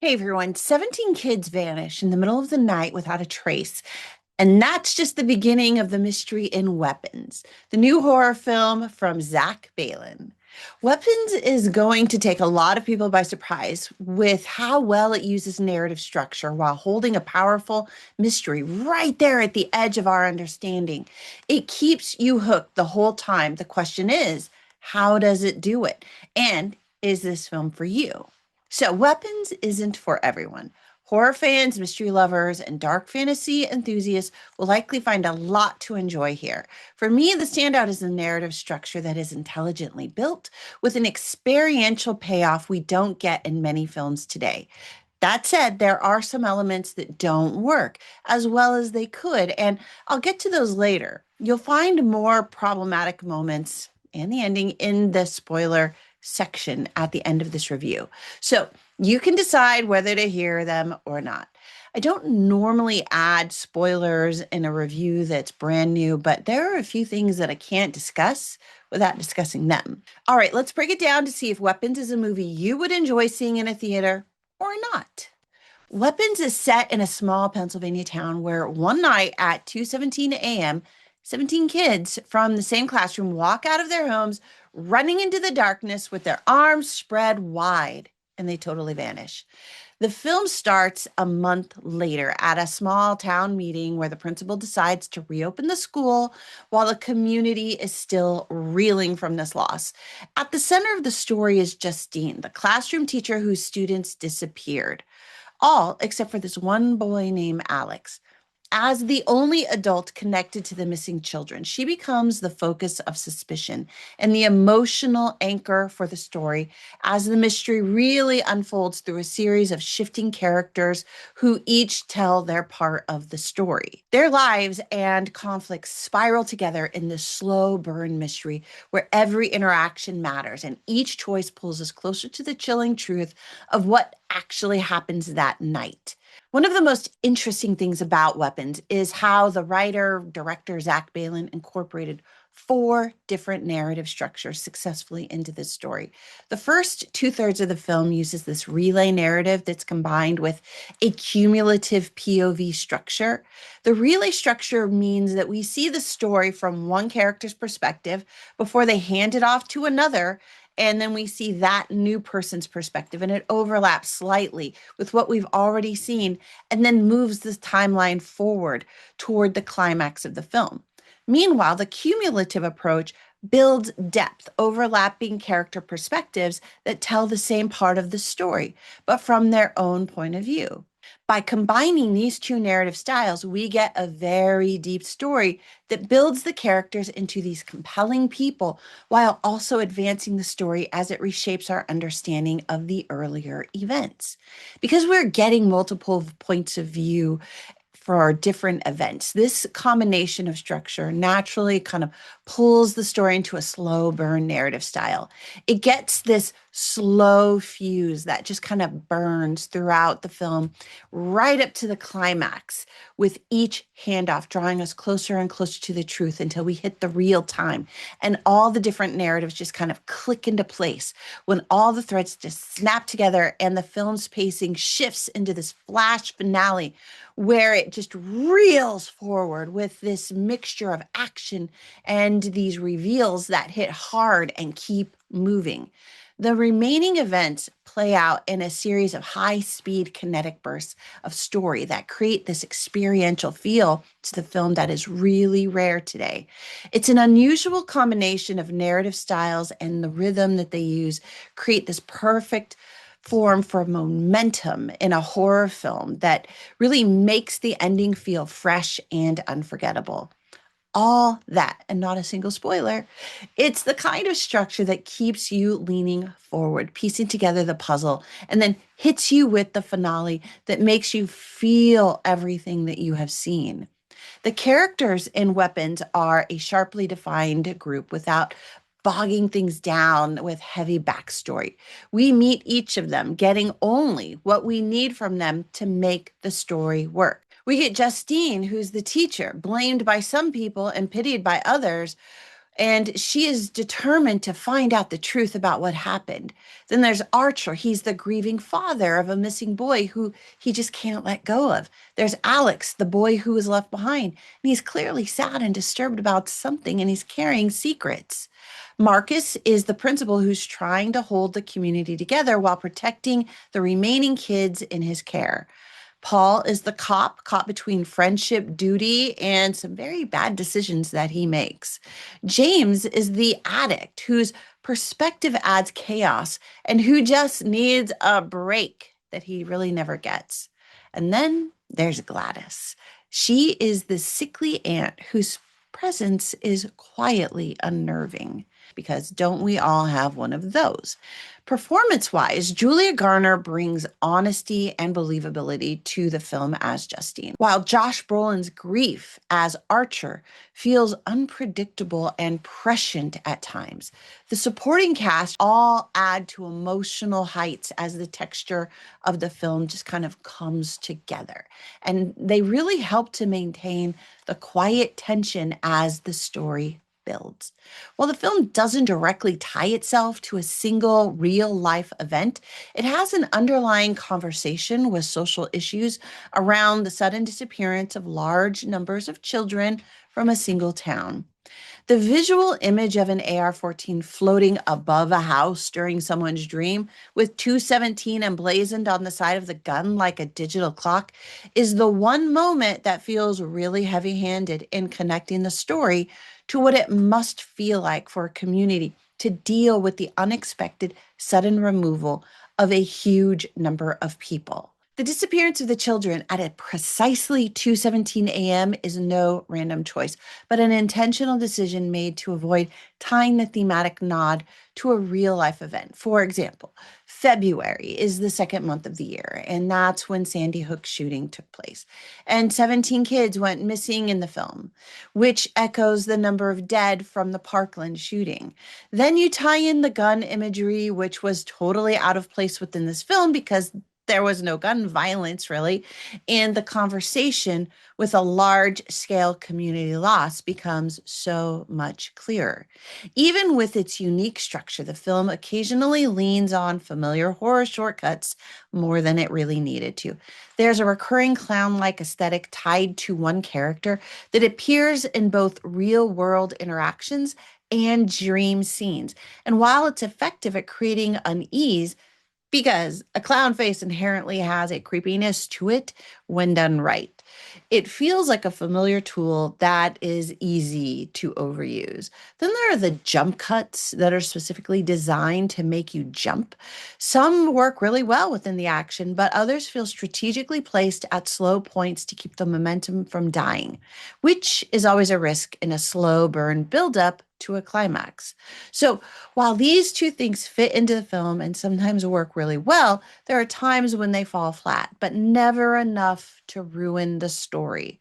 Hey everyone, 17 kids vanish in the middle of the night without a trace. And that's just the beginning of the mystery in Weapons, the new horror film from Zach Balin. Weapons is going to take a lot of people by surprise with how well it uses narrative structure while holding a powerful mystery right there at the edge of our understanding. It keeps you hooked the whole time. The question is, how does it do it? And is this film for you? So, Weapons isn't for everyone. Horror fans, mystery lovers, and dark fantasy enthusiasts will likely find a lot to enjoy here. For me, the standout is the narrative structure that is intelligently built with an experiential payoff we don't get in many films today. That said, there are some elements that don't work as well as they could, and I'll get to those later. You'll find more problematic moments and the ending in the spoiler section at the end of this review. So you can decide whether to hear them or not. I don't normally add spoilers in a review that's brand new, but there are a few things that I can't discuss without discussing them. All right, let's break it down to see if Weapons is a movie you would enjoy seeing in a theater or not. Weapons is set in a small Pennsylvania town where one night at 2:17 a.m., 17 kids from the same classroom walk out of their homes running into the darkness with their arms spread wide and they totally vanish. The film starts a month later at a small town meeting where the principal decides to reopen the school while the community is still reeling from this loss. At the center of the story is Justine, the classroom teacher whose students disappeared, all except for this one boy named Alex. As the only adult connected to the missing children, she becomes the focus of suspicion and the emotional anchor for the story as the mystery really unfolds through a series of shifting characters who each tell their part of the story. Their lives and conflicts spiral together in this slow burn mystery where every interaction matters and each choice pulls us closer to the chilling truth of what actually happens that night. One of the most interesting things about Weapons is how the writer, director Zach Balin incorporated four different narrative structures successfully into this story. The first two-thirds of the film uses this relay narrative that's combined with a cumulative POV structure. The relay structure means that we see the story from one character's perspective before they hand it off to another, and then we see that new person's perspective, and it overlaps slightly with what we've already seen, and then moves the timeline forward toward the climax of the film. Meanwhile, the cumulative approach builds depth, overlapping character perspectives that tell the same part of the story, but from their own point of view. By combining these two narrative styles, we get a very deep story that builds the characters into these compelling people while also advancing the story as it reshapes our understanding of the earlier events. Because we're getting multiple points of view for our different events. This combination of structure naturally kind of pulls the story into a slow burn narrative style. It gets this slow fuse that just kind of burns throughout the film right up to the climax, with each handoff drawing us closer and closer to the truth until we hit the real time and all the different narratives just kind of click into place when all the threads just snap together and the film's pacing shifts into this flash finale where it just reels forward with this mixture of action and these reveals that hit hard and keep moving. The remaining events play out in a series of high speed kinetic bursts of story that create this experiential feel to the film that is really rare today. It's an unusual combination of narrative styles, and the rhythm that they use create this perfect form for momentum in a horror film that really makes the ending feel fresh and unforgettable. All that, and not a single spoiler. It's the kind of structure that keeps you leaning forward, piecing together the puzzle, and then hits you with the finale that makes you feel everything that you have seen. The characters in Weapons are a sharply defined group without bogging things down with heavy backstory. We meet each of them, getting only what we need from them to make the story work. We get Justine, who's the teacher, blamed by some people and pitied by others, And she is determined to find out the truth about what happened. Then there's Archer. He's the grieving father of a missing boy who he just can't let go of. There's Alex, the boy who was left behind. And he's clearly sad and disturbed about something, and he's carrying secrets. Marcus is the principal who's trying to hold the community together while protecting the remaining kids in his care. Paul is the cop caught between friendship, duty, and some very bad decisions that he makes. James is the addict whose perspective adds chaos and who just needs a break that he really never gets. And then there's Gladys. She is the sickly aunt whose presence is quietly unnerving, because don't we all have one of those? Performance-wise, Julia Garner brings honesty and believability to the film as Justine, while Josh Brolin's grief as Archer feels unpredictable and prescient at times. The supporting cast all add to emotional heights as the texture of the film just kind of comes together. And they really help to maintain the quiet tension as the story builds. While the film doesn't directly tie itself to a single real life event, it has an underlying conversation with social issues around the sudden disappearance of large numbers of children from a single town. The visual image of an AR-14 floating above a house during someone's dream with 217 emblazoned on the side of the gun like a digital clock is the one moment that feels really heavy-handed in connecting the story to what it must feel like for a community to deal with the unexpected sudden removal of a huge number of people. The disappearance of the children at a precisely 2:17 a.m. is no random choice, but an intentional decision made to avoid tying the thematic nod to a real-life event. For example, February is the second month of the year, and that's when Sandy Hook's shooting took place. And 17 kids went missing in the film, which echoes the number of dead from the Parkland shooting. Then you tie in the gun imagery, which was totally out of place within this film because there was no gun violence, really, and the conversation with a large-scale community loss becomes so much clearer. Even with its unique structure, the film occasionally leans on familiar horror shortcuts more than it really needed to. There's a recurring clown-like aesthetic tied to one character that appears in both real-world interactions and dream scenes. And while it's effective at creating unease, because a clown face inherently has a creepiness to it when done right, it feels like a familiar tool that is easy to overuse. Then there are the jump cuts that are specifically designed to make you jump. Some work really well within the action, but others feel strategically placed at slow points to keep the momentum from dying, which is always a risk in a slow burn buildup to a climax. So while these two things fit into the film and sometimes work really well, there are times when they fall flat, but never enough to ruin the story.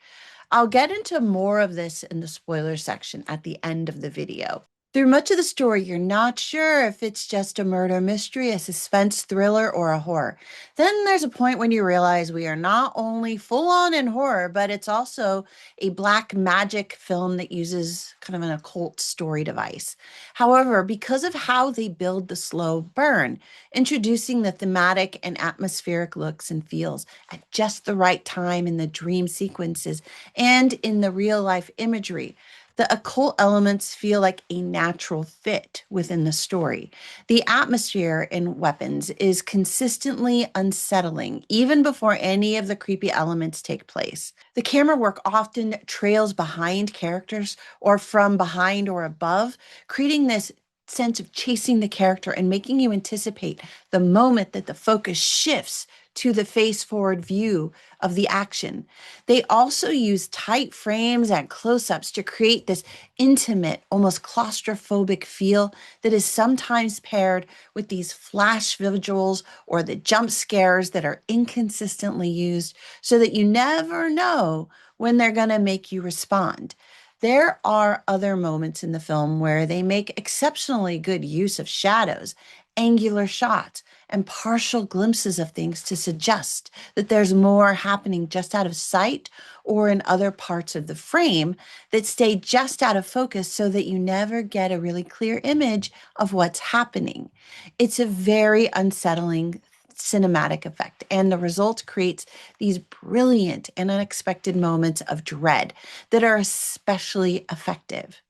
I'll get into more of this in the spoiler section at the end of the video. Through much of the story, you're not sure if it's just a murder mystery, a suspense thriller, or a horror. Then there's a point when you realize we are not only full on in horror, but it's also a black magic film that uses kind of an occult story device. However, because of how they build the slow burn, introducing the thematic and atmospheric looks and feels at just the right time in the dream sequences and in the real life imagery, the occult elements feel like a natural fit within the story. The atmosphere in Weapons is consistently unsettling, even before any of the creepy elements take place. The camera work often trails behind characters or from behind or above, creating this sense of chasing the character and making you anticipate the moment that the focus shifts to the face-forward view of the action. They also use tight frames and close-ups to create this intimate, almost claustrophobic feel that is sometimes paired with these flash visuals or the jump scares that are inconsistently used so that you never know when they're going to make you respond. There are other moments in the film where they make exceptionally good use of shadows, angular shots, and partial glimpses of things to suggest that there's more happening just out of sight or in other parts of the frame that stay just out of focus so that you never get a really clear image of what's happening. It's a very unsettling cinematic effect, and the result creates these brilliant and unexpected moments of dread that are especially effective.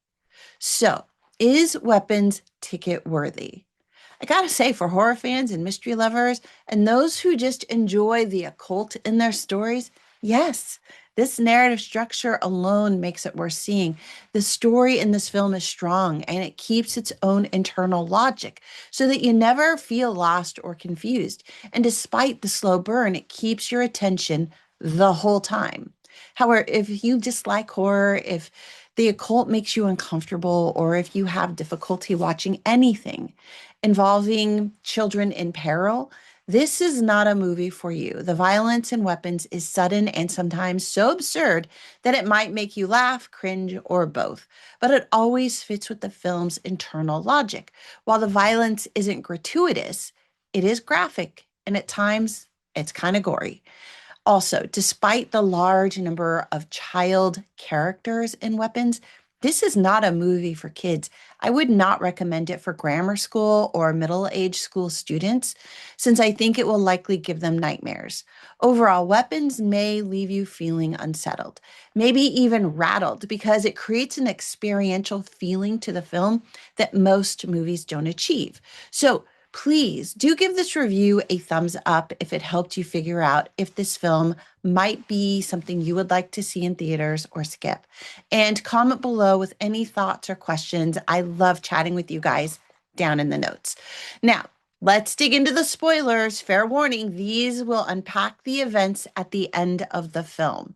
So, is Weapons ticket worthy? I gotta say, for horror fans and mystery lovers, and those who just enjoy the occult in their stories, yes, this narrative structure alone makes it worth seeing. The story in this film is strong and it keeps its own internal logic so that you never feel lost or confused. And despite the slow burn, it keeps your attention the whole time. However, if you dislike horror, if the occult makes you uncomfortable, or if you have difficulty watching anything involving children in peril, this is not a movie for you. The violence and weapons is sudden and sometimes so absurd that it might make you laugh, cringe, or both. But it always fits with the film's internal logic. While the violence isn't gratuitous, it is graphic, and at times it's kind of gory. Also, despite the large number of child characters in Weapons, this is not a movie for kids. I would not recommend it for grammar school or middle-aged school students, since I think it will likely give them nightmares. Overall, Weapons may leave you feeling unsettled, maybe even rattled, because it creates an experiential feeling to the film that most movies don't achieve. So, please do give this review a thumbs up if it helped you figure out if this film might be something you would like to see in theaters or skip. And comment below with any thoughts or questions. I love chatting with you guys down in the notes. Now, let's dig into the spoilers. Fair warning, these will unpack the events at the end of the film.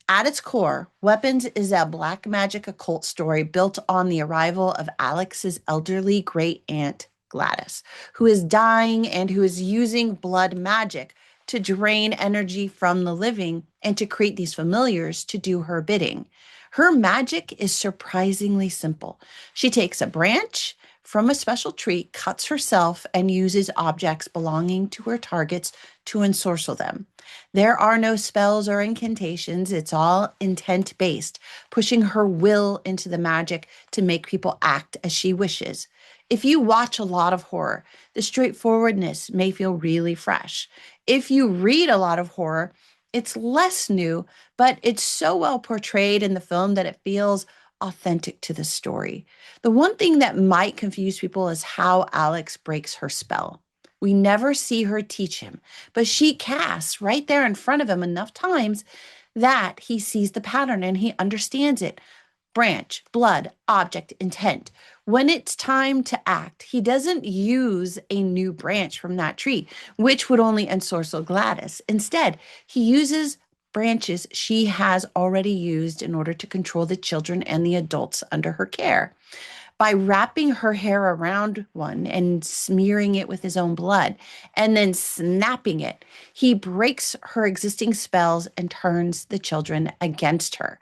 At its core, Weapons is a black magic occult story built on the arrival of Alex's elderly great aunt, Gladys, who is dying and who is using blood magic to drain energy from the living and to create these familiars to do her bidding. Her magic is surprisingly simple. She takes a branch from a special tree, cuts herself, and uses objects belonging to her targets to ensorcel them. There are no spells or incantations. It's all intent based, pushing her will into the magic to make people act as she wishes. If you watch a lot of horror, the straightforwardness may feel really fresh. If you read a lot of horror, it's less new, but it's so well portrayed in the film that it feels authentic to the story. The one thing that might confuse people is how Alex breaks her spell. We never see her teach him, but she casts right there in front of him enough times that he sees the pattern and he understands it. Branch, blood, object, intent. When it's time to act, he doesn't use a new branch from that tree, which would only ensorcel Gladys. Instead, he uses branches she has already used in order to control the children and the adults under her care. By wrapping her hair around one and smearing it with his own blood and then snapping it, he breaks her existing spells and turns the children against her.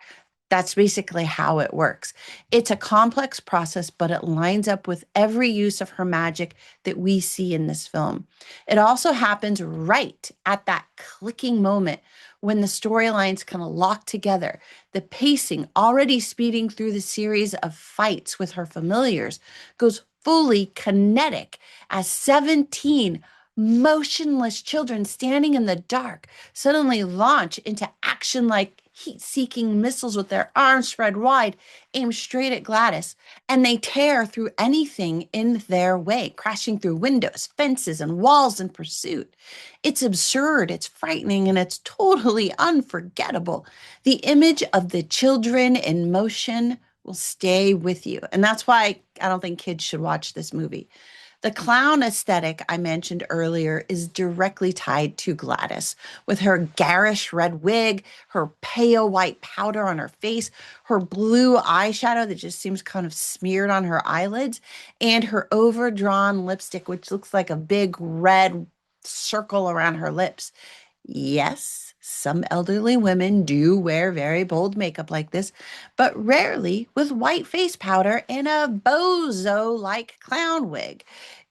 That's basically how it works. It's a complex process, but it lines up with every use of her magic that we see in this film. It also happens right at that clicking moment when the storylines kind of lock together. The pacing, already speeding through the series of fights with her familiars, goes fully kinetic as 17 motionless children standing in the dark suddenly launch into action like heat-seeking missiles with their arms spread wide, aimed straight at Gladys, and they tear through anything in their way, crashing through windows, fences, and walls in pursuit. It's absurd, it's frightening, and it's totally unforgettable. The image of the children in motion will stay with you, and that's why I don't think kids should watch this movie. The clown aesthetic I mentioned earlier is directly tied to Gladys, with her garish red wig, her pale white powder on her face, her blue eyeshadow that just seems kind of smeared on her eyelids, and her overdrawn lipstick, which looks like a big red circle around her lips. Yes, some elderly women do wear very bold makeup like this, but rarely with white face powder and a bozo like clown wig.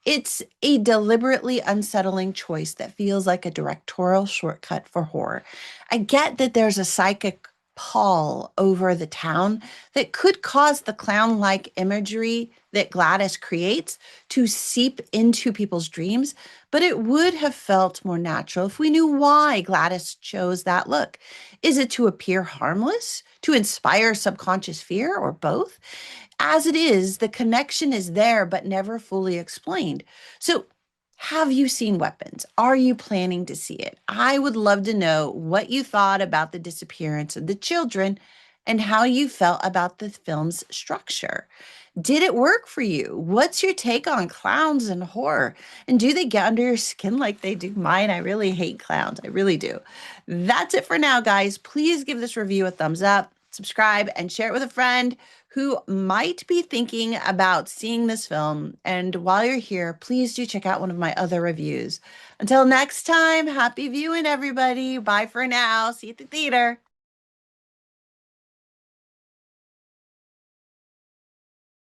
It's a deliberately unsettling choice that feels like a directorial shortcut for horror. I get that there's a psychic pall over the town that could cause the clown like imagery that Gladys creates to seep into people's dreams, but it would have felt more natural if we knew why Gladys chose that look. Is it to appear harmless, to inspire subconscious fear, or both? As it is, the connection is there but never fully explained. So, have you seen Weapons? Are you planning to see it? I would love to know what you thought about the disappearance of the children and how you felt about the film's structure. Did it work for you? What's your take on clowns and horror? And do they get under your skin like they do mine? I really hate clowns. I really do. That's it for now, guys. Please give this review a thumbs up, subscribe, and share it with a friend who might be thinking about seeing this film. And while you're here, please do check out one of my other reviews. Until next time, happy viewing, everybody. Bye for now. See you at the theater.